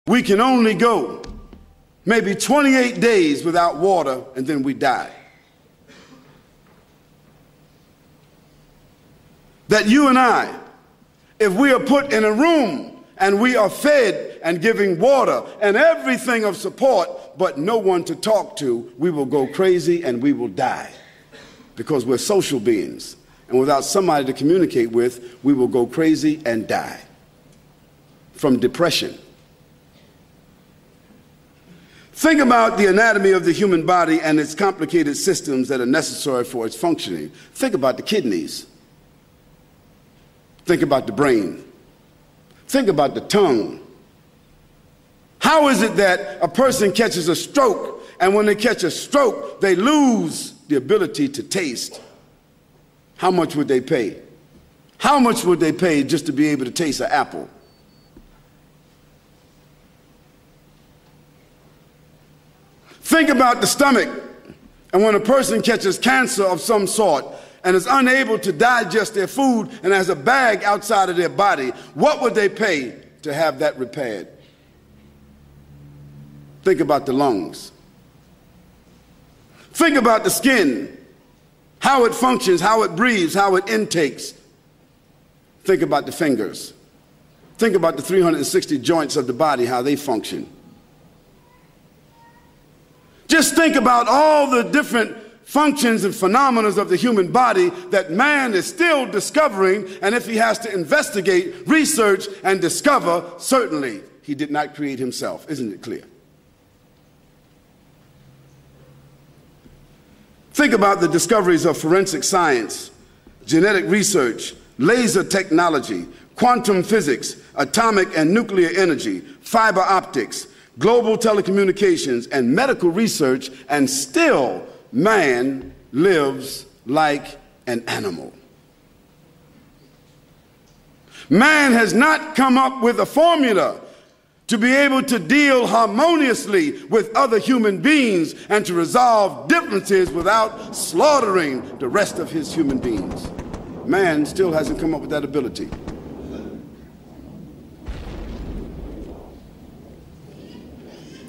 we can only go maybe 28 days without water and then we die. That you and I, if we are put in a room and we are fed and giving water and everything of support, but no one to talk to, we will go crazy and we will die. Because we're social beings. And without somebody to communicate with, we will go crazy and die from depression. Think about the anatomy of the human body and its complicated systems that are necessary for its functioning. Think about the kidneys. Think about the brain. Think about the tongue. How is it that a person catches a stroke, and when they catch a stroke, they lose the ability to taste? How much would they pay? How much would they pay just to be able to taste an apple? Think about the stomach, and when a person catches cancer of some sort and is unable to digest their food and has a bag outside of their body, what would they pay to have that repaired? Think about the lungs. Think about the skin, how it functions, how it breathes, how it intakes. Think about the fingers. Think about the 360 joints of the body, how they function. Just think about all the different functions and phenomena of the human body that man is still discovering, and if he has to investigate, research, and discover, certainly he did not create himself. Isn't it clear? Think about the discoveries of forensic science, genetic research, laser technology, quantum physics, atomic and nuclear energy, fiber optics, global telecommunications, and medical research, and still man lives like an animal. Man has not come up with a formula to be able to deal harmoniously with other human beings and to resolve differences without slaughtering the rest of his human beings. Man still hasn't come up with that ability.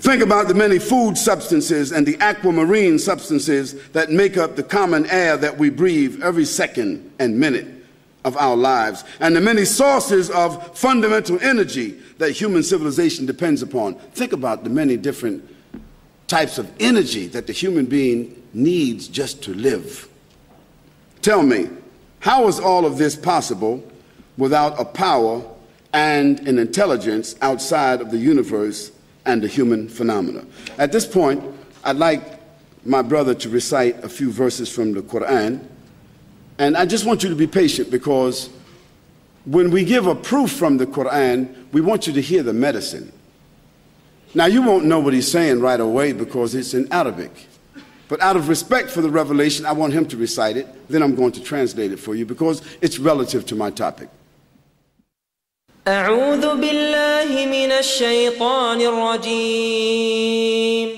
Think about the many food substances and the aquamarine substances that make up the common air that we breathe every second and minute of our lives, and the many sources of fundamental energy that human civilization depends upon. Think about the many different types of energy that the human being needs just to live. Tell me, how is all of this possible without a power and an intelligence outside of the universe and the human phenomena? At this point, I'd like my brother to recite a few verses from the Quran. And I just want you to be patient, because when we give a proof from the Quran, we want you to hear the medicine. Now, you won't know what he's saying right away because it's in Arabic. But out of respect for the revelation, I want him to recite it. Then I'm going to translate it for you because it's relative to my topic. أعوذ بالله من الشيطان الرجيم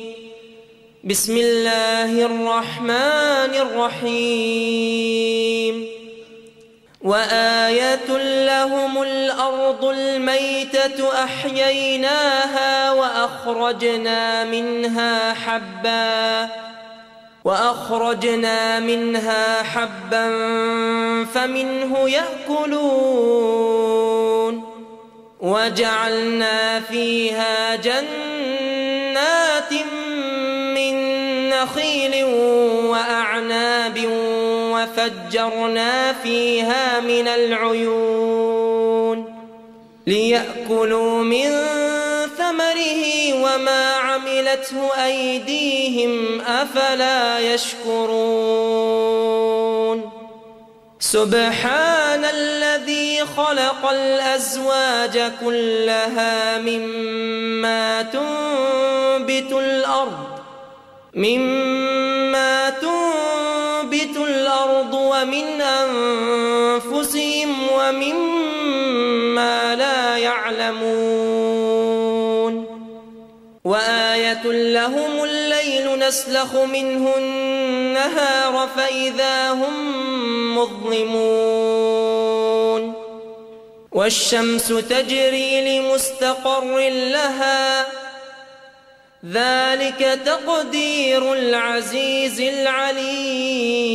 بسم الله الرحمن الرحيم وآية لهم الأرض الميتة أحييناها وأخرجنا منها حبا فمنه يأكلون وجعلنا فيها جنات من نخيل وأعناب وفجرنا فيها من العيون ليأكلوا من ثمره وما عملته أيديهم أفلا يشكرون سبحان الذي خلق الأزواج كلها مما تنبت الأرض ومن أنفسهم ومما لا يعلمون وآية لهم الليل نسلخ منه النهار فإذا هم مظلمون والشمس تجري لمستقر لها ذلك تقدير العزيز العليم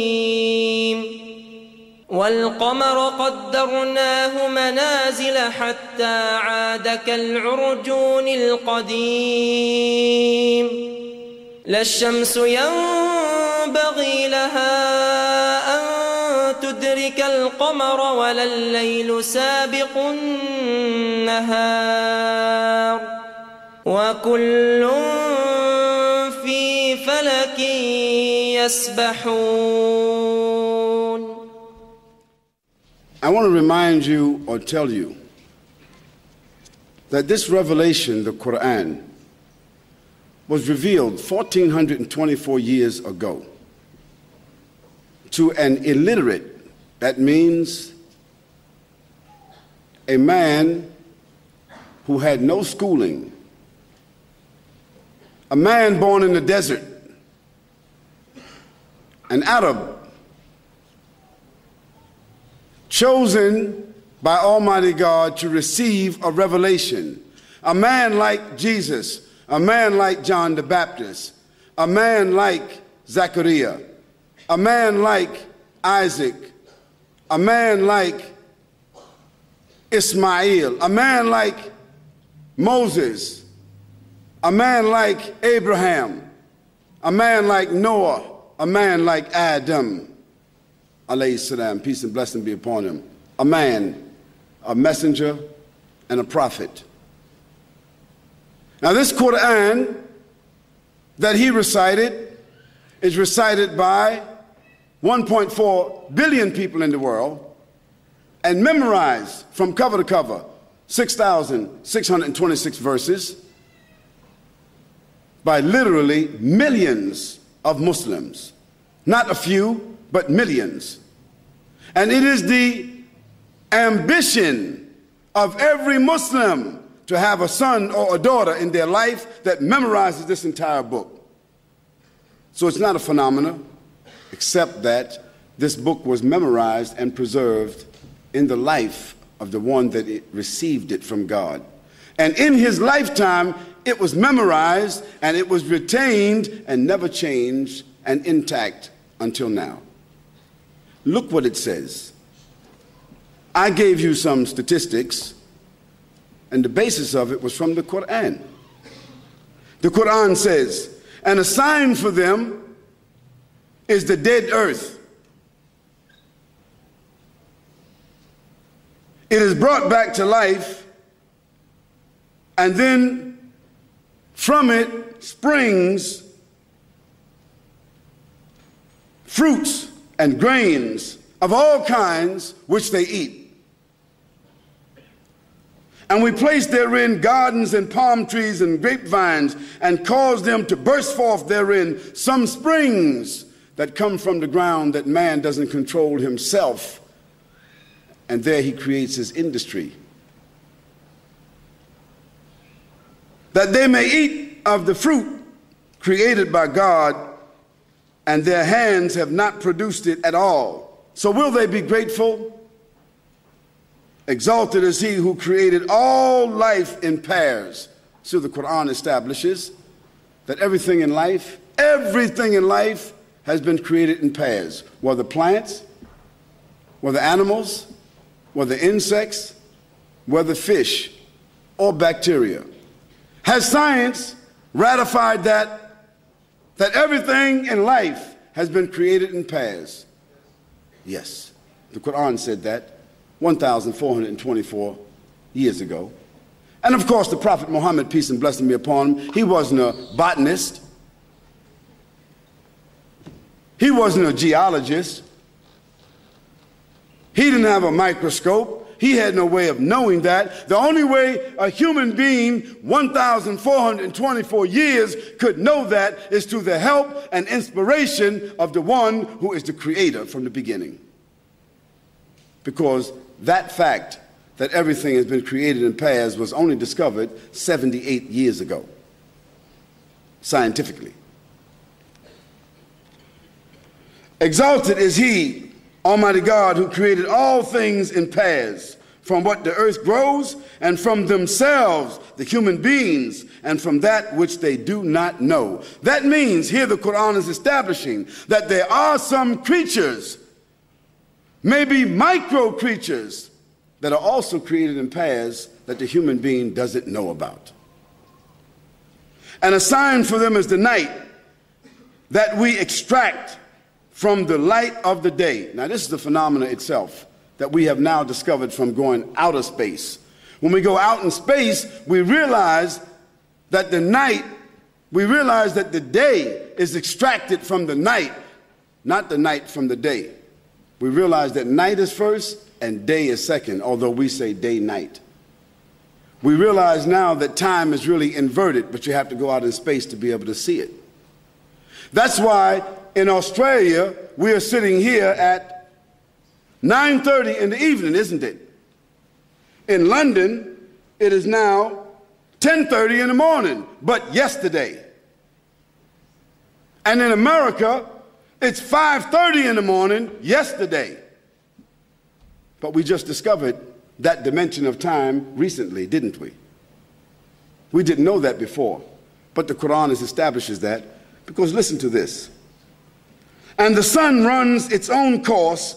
والقمر قدرناه منازل حتى عاد كالعرجون القديم لا الشمس ينبغي لها أن تدرك القمر ولا الليل سابق النهار وكل في فلك يسبحون. I want to remind you or tell you that this revelation, the Quran, was revealed 1424 years ago to an illiterate. That means a man who had no schooling, a man born in the desert, an Arab, chosen by Almighty God to receive a revelation, a man like Jesus, a man like John the Baptist, a man like Zechariah, a man like Isaac, a man like Ismail, a man like Moses, a man like Abraham, a man like Noah, a man like Adam, alayhi salam, peace and blessing be upon him, a man, a messenger, and a prophet. Now this Quran that he recited is recited by 1.4 billion people in the world and memorized from cover to cover, 6,626 verses, by literally millions of Muslims. Not a few, but millions. And it is the ambition of every Muslim to have a son or a daughter in their life that memorizes this entire book. So it's not a phenomenon, except that this book was memorized and preserved in the life of the one that received it from God. And in his lifetime, it was memorized and it was retained and never changed and intact until now. Look what it says. I gave you some statistics, and the basis of it was from the Quran. The Quran says, and a sign for them is the dead earth. It is brought back to life, and then from it springs fruits and grains of all kinds which they eat. And we place therein gardens and palm trees and grapevines and cause them to burst forth therein some springs that come from the ground that man doesn't control himself. And there he creates his industry. That they may eat of the fruit created by God, and their hands have not produced it at all. So will they be grateful? Exalted is he who created all life in pairs. So the Quran establishes that everything in life has been created in pairs, whether plants, whether animals, whether insects, whether fish or bacteria. Has science ratified that everything in life has been created in pairs? Yes, the Quran said that 1,424 years ago. And of course, the Prophet Muhammad, peace and blessing be upon him, he wasn't a botanist. He wasn't a geologist. He didn't have a microscope. He had no way of knowing that. The only way a human being, 1,424 years, could know that is through the help and inspiration of the one who is the creator from the beginning. Because that fact that everything has been created in pairs was only discovered 78 years ago, scientifically. Exalted is he, Almighty God, who created all things in pairs from what the earth grows, and from themselves, the human beings, and from that which they do not know. That means here the Quran is establishing that there are some creatures, maybe micro creatures, that are also created in pairs that the human being doesn't know about. And a sign for them is the night that we extract from the light of the day. Now this is the phenomena itself that we have now discovered from going outer space. When we go out in space, we realize that the day is extracted from the night, not the night from the day. We realize that night is first and day is second, although we say day-night. We realize now that time is really inverted, but you have to go out in space to be able to see it. That's why in Australia, we are sitting here at 9:30 in the evening, isn't it? In London, it is now 10:30 in the morning, but yesterday. And in America, it's 5:30 in the morning, yesterday. But we just discovered that dimension of time recently, didn't we? We didn't know that before, but the Quran establishes that, because listen to this. And the sun runs its own course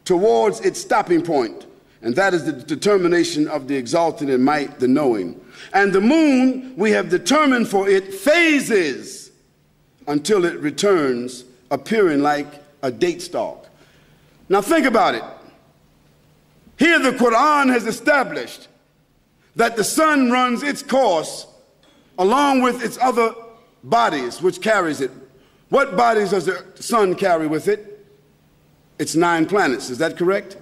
towards its stopping point, and that is the determination of the exalted in might, the knowing. And the moon we have determined for it phases until it returns, appearing like a date stalk. Now think about it. Here the Quran has established that the sun runs its course along with its other bodies which carries it. What bodies does the sun carry with it? It's 9 planets, is that correct?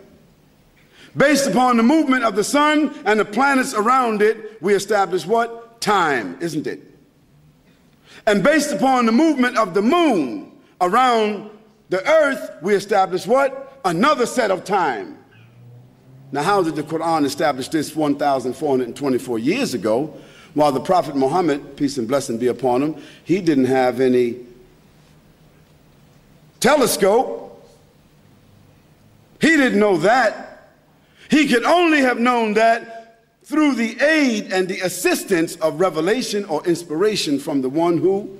Based upon the movement of the sun and the planets around it, we establish what? Time, isn't it? And based upon the movement of the moon around the earth, we establish what? Another set of time. Now, how did the Quran establish this 1,424 years ago, while the Prophet Muhammad, peace and blessing be upon him, he didn't have any telescope? He didn't know that. He could only have known that through the aid and the assistance of revelation or inspiration from the one who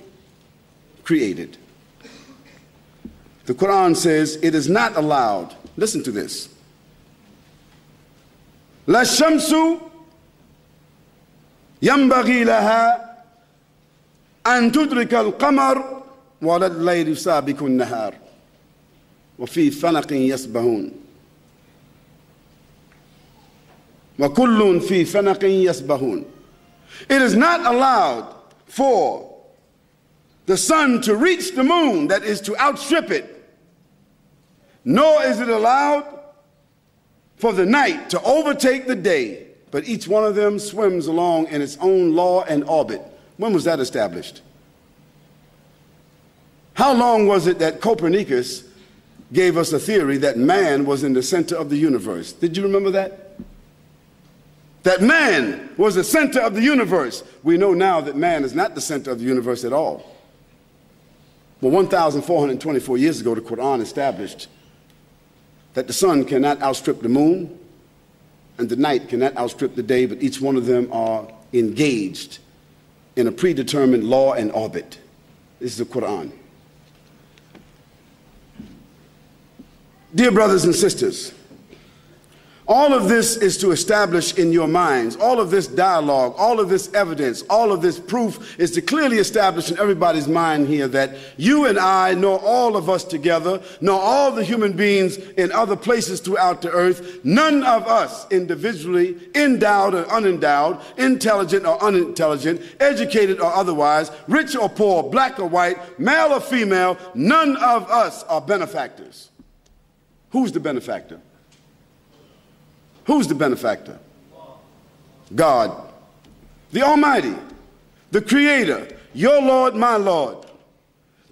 created. The Quran says it is not allowed. Listen to this. La shamsu yanbaghi laha an tudrika al-qamar wa la al-layli sabiqu an-nahar wa fi falaqin yasbahun wa kullun fi falaqin yasbahun. It is not allowed for the sun to reach the moon, that is to outstrip it, nor is it allowed for the night to overtake the day, but each one of them swims along in its own law and orbit. When was that established? How long was it that Copernicus gave us a theory that man was in the center of the universe? Did you remember that? That man was the center of the universe. We know now that man is not the center of the universe at all. But 1,424 years ago, the Quran established that the sun cannot outstrip the moon and the night cannot outstrip the day, but each one of them are engaged in a predetermined law and orbit. This is the Quran. Dear brothers and sisters, all of this is to establish in your minds, all of this dialogue, all of this evidence, all of this proof is to clearly establish in everybody's mind here that you and I, nor all of us together, nor all the human beings in other places throughout the earth, none of us individually, endowed or unendowed, intelligent or unintelligent, educated or otherwise, rich or poor, black or white, male or female, none of us are benefactors. Who's the benefactor? Who's the benefactor? God, the Almighty, the Creator, your Lord, my Lord.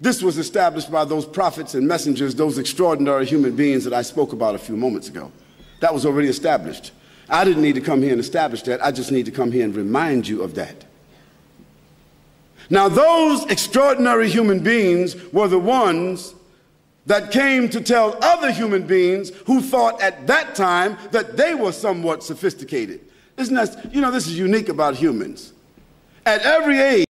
This was established by those prophets and messengers, those extraordinary human beings that I spoke about a few moments ago. That was already established. I didn't need to come here and establish that. I just need to come here and remind you of that. Now, those extraordinary human beings were the ones that came to tell other human beings who thought at that time that they were somewhat sophisticated. Isn't that, this is unique about humans. At every age,